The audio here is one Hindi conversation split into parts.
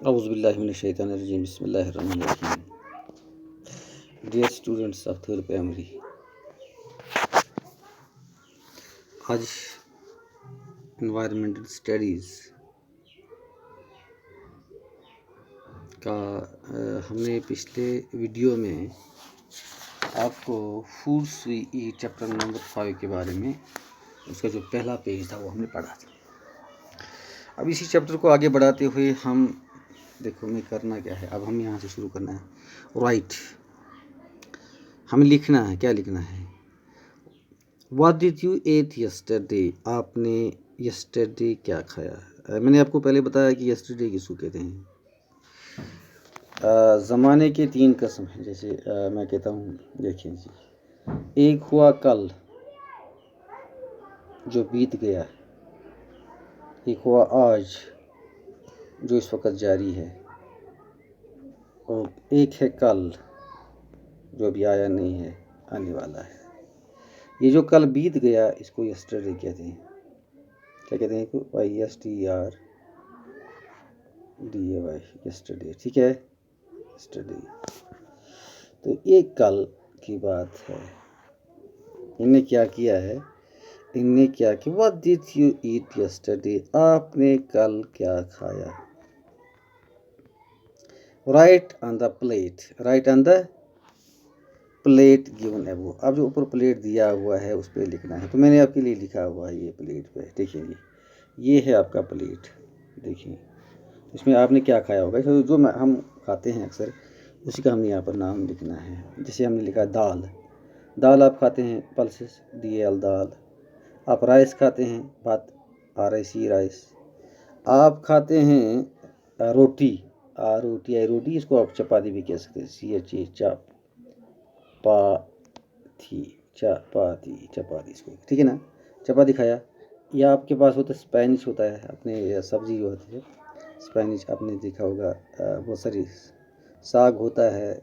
औज़ुबिल्लाहिमिनश्शैतानिर्रजीम बिस्मिल्लाहिर्रहमानिर्रहीम। Dear students of third primary, आज इन्वायरमेंटल स्टडीज़ का हमने पिछले वीडियो में आपको foods we eat chapter number 5 के बारे में, उसका जो पहला पेज था वो हमने पढ़ा था। अब इसी चैप्टर को आगे बढ़ाते हुए हम देखो हमें करना क्या है। अब हम यहाँ से शुरू करना है। राइट, हमें लिखना है। क्या लिखना है? What did you eat yesterday? आपने यस्टरडे क्या खाया? मैंने आपको पहले बताया कि यस्टरडे किसको कहते हैं। ज़माने के 3 किस्म हैं। जैसे मैं कहता हूँ, देखिए जी, एक हुआ कल जो बीत गया, एक हुआ आज जो इस वक्त जारी है, और एक है कल जो अभी आया नहीं है, आने वाला है। ये जो कल बीत गया इसको यस्टरडे कहते हैं। क्या कहते हैं? YSTRDAY, yesterday. ठीक है, यस्टरडे। तो ये कल की बात है। इन्हें क्या किया है? इन्हें क्या कि what did you eat yesterday? आपने कल क्या खाया? Right on the plate, right on the plate given above. अब जो ऊपर प्लेट दिया हुआ है उस पर लिखना है। तो मैंने आपके लिए लिखा हुआ है ये प्लेट पे। देखिए ये है आपका प्लेट। देखिए इसमें आपने क्या खाया होगा। जो हम खाते हैं अक्सर उसी का हमने यहाँ पर नाम लिखना है। जैसे हमने लिखा दाल, दाल आप खाते हैं, पल्सेस DAL दाल। आप राइस खाते हैं, भात RIC राइस। आप खाते हैं रोटी, ROTI रोटी। इसको आप चपाती भी कह सकते हैं, CHA चपाती, चपाती इसको, ठीक है ना। चपाती खाया। या आपके पास होता है स्पेनिश, होता है अपने सब्जी जो होती है स्पेनिश, आपने देखा होगा। बहुत सारी साग होता है।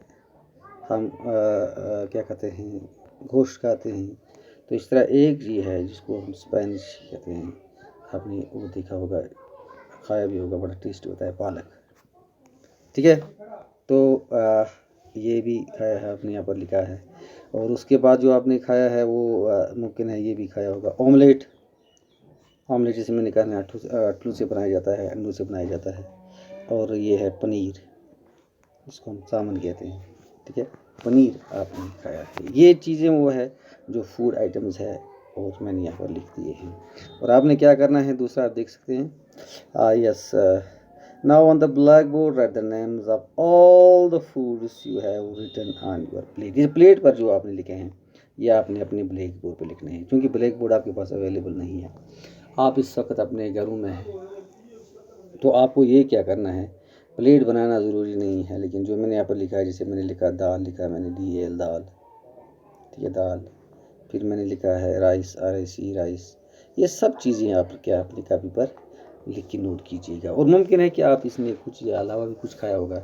हम क्या कहते हैं, गोश्त खाते हैं। तो इस तरह एक चीज़ है जिसको हम स्पेनिश कहते हैं। आपने वो देखा होगा, खाया भी होगा, बड़ा टेस्टी होता है, पालक। ठीक है, तो ये भी खाया है, आपने यहाँ पर लिखा है। और उसके बाद जो आपने खाया है वो मुमकिन है ये भी खाया होगा, ऑमलेट। ऑमलेट जिसे मैंने कहा आटू से बनाया जाता है, अंडों से बनाया जाता है। और ये है पनीर, इसको हम सामन कहते हैं। ठीक है, पनीर आपने खाया है। ये चीज़ें वो है जो फूड आइटम्स है, और मैंने यहाँ पर लिख दिए हैं। और आपने क्या करना है दूसरा, आप देख सकते हैं। Yes, now on the black board write the names of all the foods you have written on your plate. ये प्लेट पर जो आपने लिखे हैं ये आपने अपने ब्लैक बोर्ड पर लिखने हैं, क्योंकि ब्लैक बोर्ड आपके पास अवेलेबल नहीं है। आप इस वक्त अपने घरों में हैं, तो आपको ये क्या करना है, प्लेट बनाना ज़रूरी नहीं है। लेकिन जो मैंने यहाँ पर लिखा है, जैसे मैंने लिखा दाल, लिखा मैंने DAL दाल, ठीक है, दाल। फिर मैंने लिखा है राइस, RIC राइस। ये सब चीज़ें आप क्या अपनी कापी पर लिख के नोट कीजिएगा। और मुमकिन है कि आप इसमें कुछ या अलावा भी कुछ खाया होगा।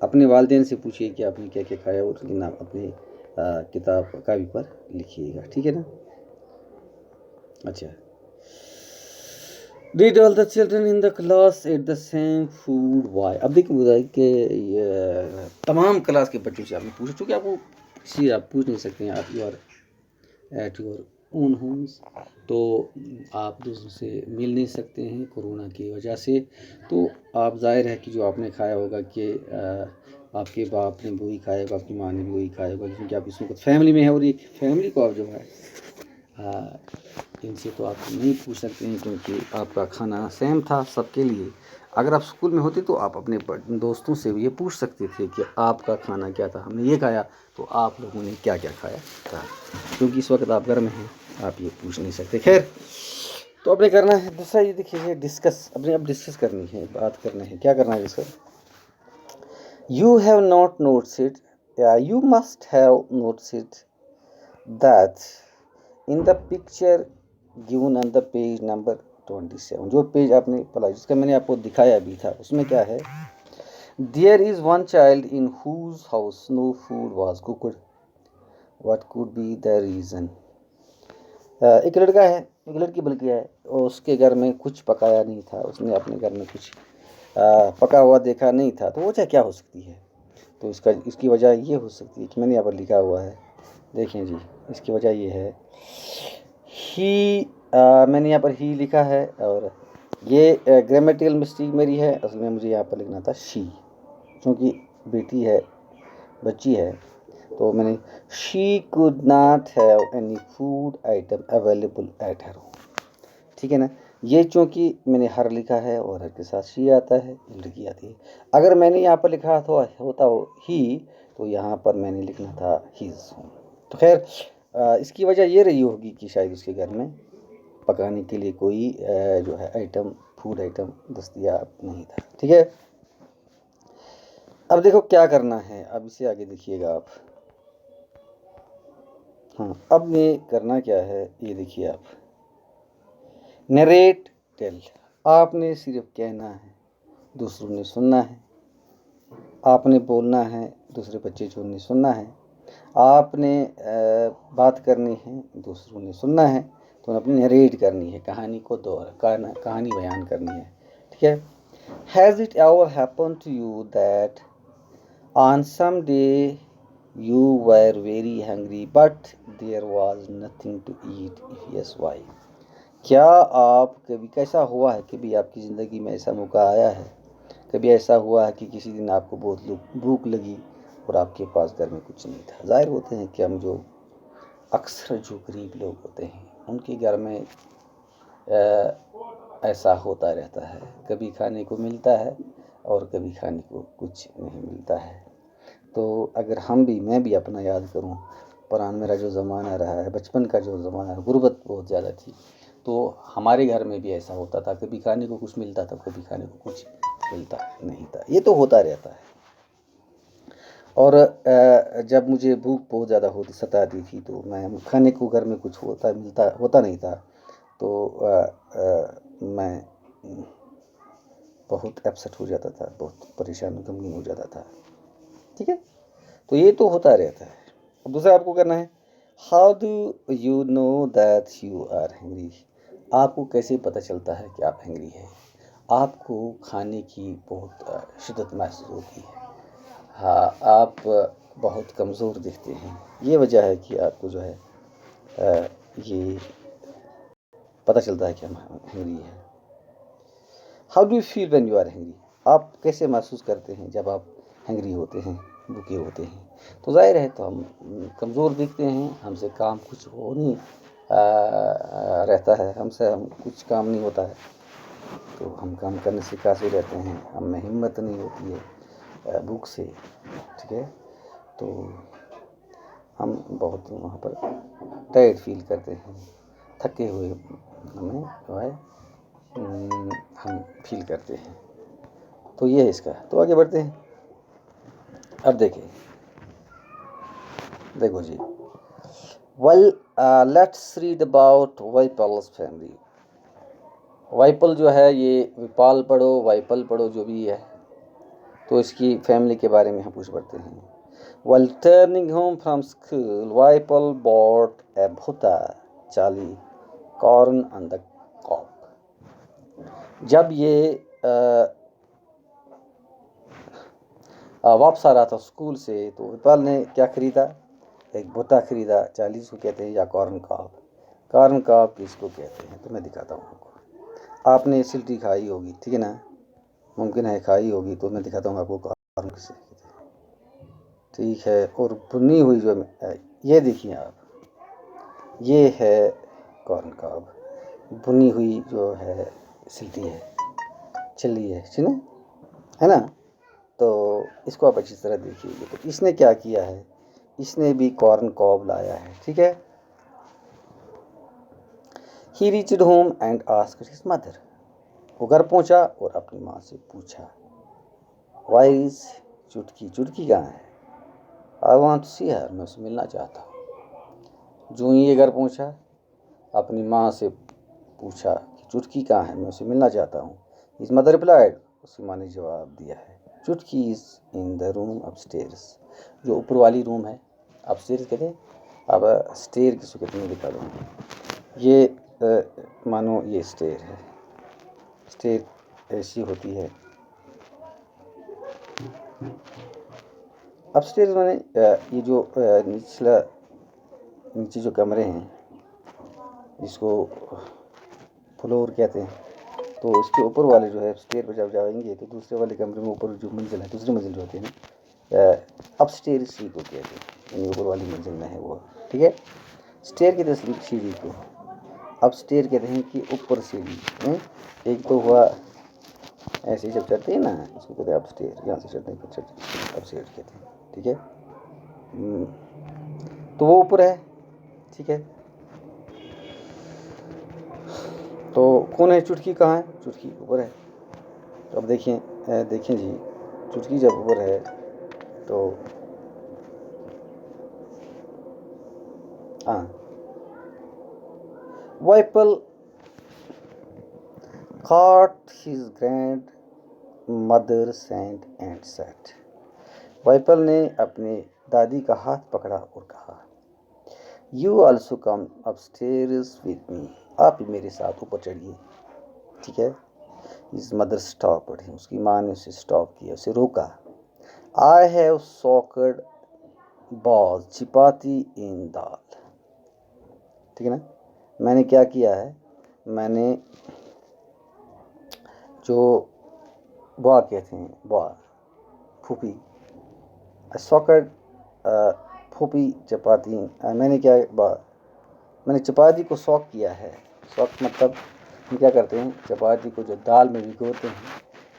अपने वालिदैन से पूछिए कि आपने क्या क्या खाया, और उसके नाम अपने किताब कापी पर लिखिएगा। ठीक है ना। अच्छा, Did all the children in the class ate the same food? Why? अब देखिए बताइए कि तमाम क्लास के बच्चों से आपने पूछा, चूँकि आपको किसी आप पूछ नहीं सकते हैं, आप you are at your own homes, तो आप दूसरों से मिल नहीं सकते हैं कोरोना की वजह से। तो आप जाहिर है कि जो आपने खाया होगा कि आपके बाप ने वही खाया होगा, आपकी माँ ने भी वही खाया होगा, क्योंकि आप इसमें कुछ फैमिली में है। और एक फैमिली को आप जो है इनसे तो आप नहीं पूछ सकते हैं, क्योंकि आपका खाना सेम था सबके लिए। अगर आप स्कूल में होते तो आप अपने दोस्तों से ये पूछ सकते थे कि आपका खाना क्या था, हमने ये खाया, तो आप लोगों ने क्या क्या खाया था। क्योंकि इस वक्त आप घर में हैं, आप ये पूछ नहीं सकते। खैर, तो अपने करना है दूसरा, ये देखिए डिस्कस, अपने अब डिस्कस करनी है, बात करना है। क्या करना है discuss? You have not notes it, या you must have notes it that in the picture given on the page number 27। जो पेज आपने पढ़ा, जिसका मैंने आपको दिखाया भी था, उसमें क्या है? There is one child in whose house no food was cooked, what could be the reason. एक लड़का है, एक लड़की बल्कि है, और उसके घर में कुछ पकाया नहीं था। उसने अपने घर में कुछ पका हुआ देखा नहीं था, तो वजह क्या हो सकती है? तो इसकी वजह ये हो सकती है कि मैंने यहाँ पर लिखा हुआ है, देखें जी, इसकी वजह ये है ही, मैंने यहाँ पर ही लिखा है और ये ग्रामेटिकल मिस्टेक मेरी है। असल में मुझे यहाँ पर लिखना था शी, क्योंकि बेटी है, बच्ची है, तो मैंने she could not have any food item available at her home. ठीक है ना, ये चूँकि मैंने हर लिखा है और हर के साथ शी आता है, लड़की आती है। अगर मैंने यहाँ पर लिखा तो होता हो ही, तो यहाँ पर मैंने लिखना था हीज़ होम। तो खैर इसकी वजह ये रही होगी कि शायद उसके घर में पकाने के लिए कोई जो है आइटम, फूड आइटम दस्तयाब नहीं था। ठीक है, अब देखो क्या करना है, अब इसे आगे देखिएगा आप। हाँ, अब ये करना क्या है, ये देखिए आप, नरेट टेल, आपने सिर्फ कहना है, दूसरों ने सुनना है। आपने बोलना है, दूसरे बच्चे जो ने सुनना है। आपने बात करनी है, दूसरों ने सुनना है। तो अपनी नरेट करनी है, कहानी को कहानी बयान करनी है। ठीक है, has it ever happen to you that on some day you were very hungry but there was nothing to eat? If yes, why? क्या आप कभी, कैसा हुआ है, कभी आपकी ज़िंदगी में ऐसा मौका आया है, कभी ऐसा हुआ है कि किसी दिन आपको बहुत भूख लगी और आपके पास घर में कुछ नहीं था? जाहिर होते हैं कि हम जो अक्सर जो गरीब लोग होते हैं उनके घर में ऐसा होता रहता है, कभी खाने को मिलता है और कभी खाने को कुछ नहीं मिलता है। तो अगर मैं भी अपना याद करूं, पुराना मेरा जो ज़माना रहा है, बचपन का जो ज़माना है, गुर्बत बहुत ज़्यादा थी, तो हमारे घर में भी ऐसा होता था, कभी खाने को कुछ मिलता था, कभी खाने को कुछ मिलता नहीं था। ये तो होता रहता है। और जब मुझे भूख बहुत ज़्यादा सताती थी, तो मैं खाने को घर में कुछ होता नहीं था, तो मैं बहुत अपसेट हो जाता था, बहुत परेशान गमगीन हो जाता था। ठीक है, तो ये तो होता रहता है। अब दूसरा आपको करना है, how do you know that you are hungry? आपको कैसे पता चलता है कि आप हैंग्री हैं? आपको खाने की बहुत शिद्दत महसूस होती है, हाँ, आप बहुत कमज़ोर दिखते हैं। ये वजह है कि आपको जो है ये पता चलता है कि हम हैंग्री हैं। How do you feel when you are hungry? आप कैसे महसूस करते हैं जब आप हैंग्री होते हैं, भूखे होते हैं? तो जाहिर है, तो हम कमज़ोर दिखते हैं, हमसे काम कुछ हो नहीं रहता है, हमसे कुछ काम नहीं होता है, तो हम काम करने से कासे रहते हैं, हम में हिम्मत नहीं होती है भूख से। ठीक है, तो हम बहुत वहाँ पर टायर्ड फील करते हैं, थके हुए हमें जो है हम फील करते हैं। तो ये है इसका। तो आगे बढ़ते हैं। अब देखो जी, well let's read about Whipple's family. Whipple जो है, ये विपाल पढ़ो, वाइपल पढ़ो, जो भी है, तो इसकी फैमिली के बारे में हम कुछ पढ़ते हैं। While turning home from school, Vaipal bought a bhuta chali, corn on the cob. जब ये वापस आ रहा था स्कूल से, तो विपाल ने क्या खरीदा? एक भुट्टा खरीदा, 40 को कहते हैं, या कॉर्न कॉब। कॉर्न कॉब किसको कहते हैं, तो मैं दिखाता हूँ आपको। आपने सिल्टी खाई होगी, ठीक है ना, मुमकिन है खाई होगी, तो मैं दिखाता हूँ आपको कॉर्न किसे कहते हैं। ठीक है, और भुनी हुई जो ये देखिए आप, ये है कॉर्न कॉब, भुनी हुई जो है सिल्टी है, चिल्ली है, सुने, है ना। तो इसको आप अच्छी तरह देखिए। तो इसने क्या किया है, इसने भी कॉर्न कॉब लाया है। ठीक है, ही reached home and asked his mother, वो घर पहुंचा और अपनी माँ से पूछा, वायर इज चुटकी, चुटकी कहाँ है? आई वांट टू सी हर, मैं उससे मिलना चाहता हूँ। जो ही ये घर पहुंचा, अपनी माँ से पूछा कि चुटकी कहाँ है, मैं उससे मिलना चाहता हूँ। हिज मदर रिप्लाइड, उसकी माँ ने जवाब दिया है, चुटकी is in the room upstairs, जो ऊपर वाली रूम है, अपस्टेयर्स कहते हैं। अब स्टेयर किसको कहते हैं दिखा दूँ, ये मानो ये स्टेयर है, स्टेयर ऐसी होती है, अपस्टेयर्स माने ये जो नीचे जो कमरे हैं जिसको फ्लोर कहते हैं, तो उसके ऊपर वाले जो है स्टेयर पर जब जाएंगे तो दूसरे वाले कमरे में ऊपर जो मंजिल है, दूसरी मंजिल जो होती है ना, अपस्टेयर इसी को कहते हैं, यानी ऊपर वाली मंजिल में है वो, ठीक है। स्टेयर की तरह सीढ़ी को अपस्टेयर कहते हैं कि ऊपर सीढ़ी। एक तो हुआ ऐसे ही जब चढ़ते हैं ना, उसको कहते हैं अपस्टेयर, यहाँ से चढ़ते हैं अपस्टेयर कहते हैं, ठीक है। तो वो ऊपर है, ठीक है। तो कौन है चुटकी, कहाँ है चुटकी, ऊपर है। तो अब देखें जी, चुटकी जब ऊपर है तो हाँ, वाइपल caught his grandmother's hand and said, वाइपल ने अपने दादी का हाथ पकड़ा और कहा, You also come upstairs with me, आप भी मेरे साथ ऊपर चढ़िए, ठीक है। His mother stopped him, उसकी माँ ने उसे स्टॉप किया, उसे रोका। I have soaked balls, chapati in दाल, ठीक है ना। मैंने क्या किया है, मैंने जो बुआ कहते हैं, बुआ फूफी, सॉकेट फूफी चपाती, मैंने क्या मैंने चपाती को सॉक किया है। सॉक मतलब हम क्या करते हैं, चपाती को जो दाल में भिगोते हैं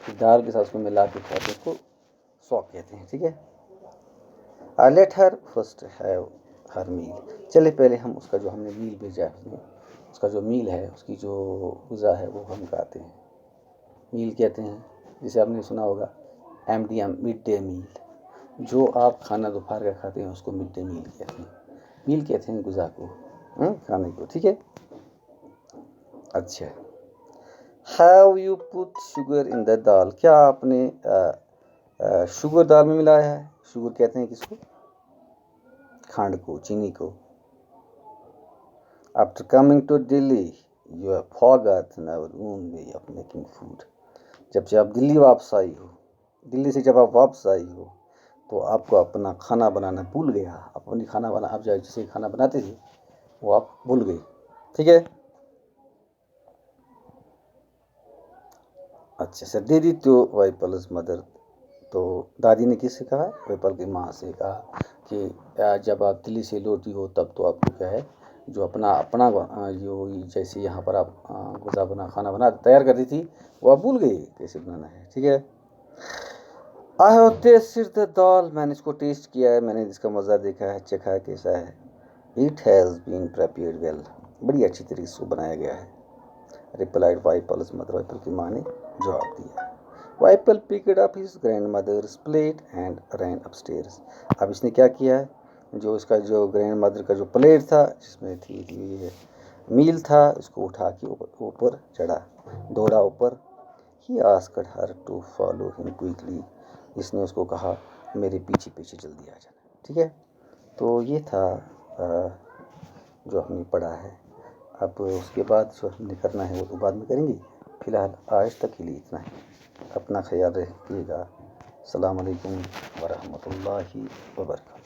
फिर दाल के साथ उसको मिला के खाते हैं, उसको सॉक कहते हैं, ठीक है। Let her first have her meal, चले पहले हम उसका जो हमने मील भेजा है, उसका जो मील है, उसकी जो गुज़ा है वो हम खाते हैं। मील कहते हैं, जिसे आपने सुना होगा MDM, मिड डे मील, जो आप खाना दोपहर का खाते हैं उसको मिड डे मील कहते हैं। मील कहते हैं गुज़ा को, खाने को, ठीक है। अच्छा, have you put sugar in the dal, क्या आपने शुगर दाल में मिलाया है। शुगर कहते हैं किसको, खंड को, चीनी को। After coming to Delhi you have forgotten our own way of making food, जब से आप दिल्ली वापस आई हो, दिल्ली से जब आप वापस आई हो तो आपको अपना खाना बनाना भूल गया। अपनी खाना बना, आप जैसे खाना बनाते थे वो आप भूल गए, ठीक है। अच्छा सर, दीदी तो वाइपल्स मदर, तो दादी ने किससे कहा, वाइपल की माँ से कहा कि जब आप दिल्ली से लौटी हो तब तो आपको क्या है, जो अपना जो जैसे यहाँ पर आप गुज़ा बना खाना बना तैयार करती थी वो आप भूल गए कैसे बनाना है, ठीक है। आई हैव टेस्टेड द दाल, मैंने इसको टेस्ट किया है, मैंने इसका मज़ा देखा है, चखा है कैसा है। It has been prepared well, बड़ी अच्छी तरीके से बनाया गया है। रिप्लाइड वाइपल्स मदर, वाइपल की माँ ने जवाब दिया। Whipple picked up his grandmother's plate and ran upstairs, अब इसने क्या किया है, जो इसका जो ग्रैंड मदर का जो प्लेट था जिसमें थी मील था, उसको उठा के ऊपर चढ़ा, दौड़ा ऊपर। He asked her to follow him quickly, इसने उसको कहा मेरे पीछे पीछे जल्दी आ जाना, ठीक है। तो ये था जो हमने पढ़ा है। अब उसके बाद जो हमने करना है वो तो बाद में करेंगे, फ़िलहाल आज तक के लिए इतना ही। अपना ख्याल रखिएगा। अस्सलाम वालेकुम वरहमतुल्लाहि वबरकातुहू।